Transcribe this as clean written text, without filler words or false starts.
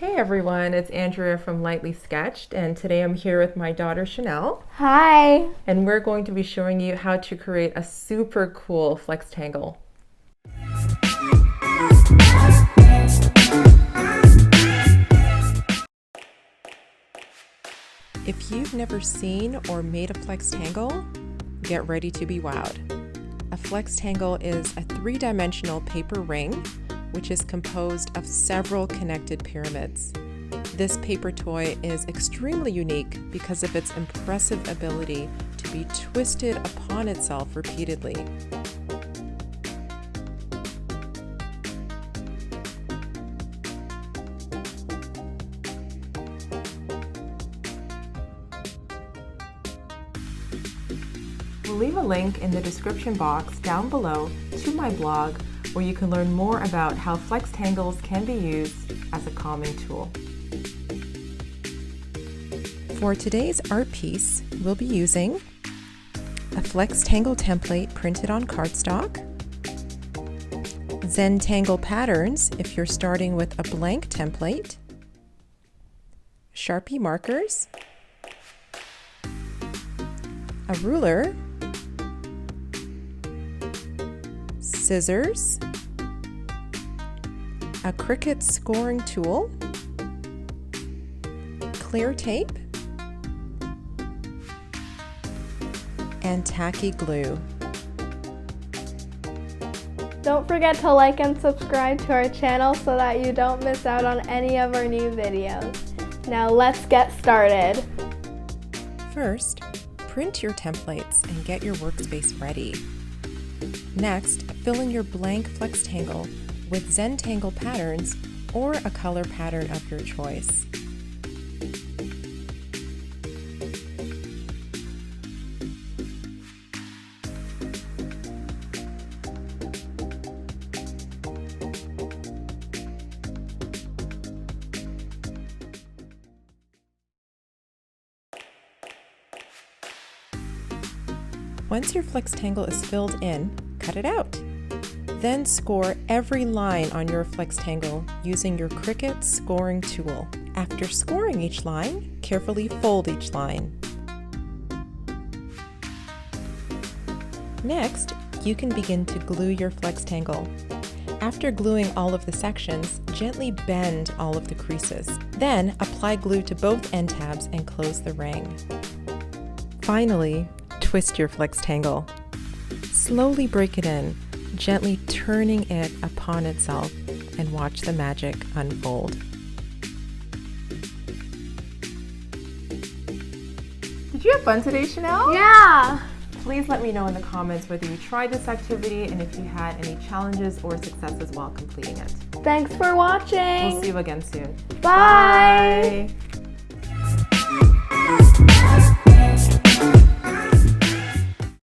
Hey everyone, it's Andrea from Lightly Sketched, and today I'm here with my daughter Chanel. Hi! And we're going to be showing you how to create a super cool Flextangle. If you've never seen or made a Flextangle, get ready to be wowed. A Flextangle is a three-dimensional paper ring which is composed of several connected pyramids. This paper toy is extremely unique because of its impressive ability to be twisted upon itself repeatedly. We'll leave a link in the description box down below to my blog where you can learn more about how Flextangles can be used as a calming tool. For today's art piece, we'll be using a Flextangle template printed on cardstock, Zentangle patterns if you're starting with a blank template, Sharpie markers, a ruler, scissors, a Cricut scoring tool, clear tape, and tacky glue. Don't forget to like and subscribe to our channel so that you don't miss out on any of our new videos. Now let's get started. First, print your templates and get your workspace ready. Next, fill in your blank Flextangle with Zentangle patterns or a color pattern of your choice. Once your Flextangle is filled in, cut it out. Then score every line on your Flextangle using your Cricut scoring tool. After scoring each line, carefully fold each line. Next, you can begin to glue your Flextangle. After gluing all of the sections, gently bend all of the creases. Then apply glue to both end tabs and close the ring. Finally, twist your Flextangle. Slowly break it in, gently turning it upon itself, and watch the magic unfold. Did you have fun today, Chanel? Yeah! Please let me know in the comments whether you tried this activity and if you had any challenges or successes while completing it. Thanks for watching! We'll see you again soon. Bye.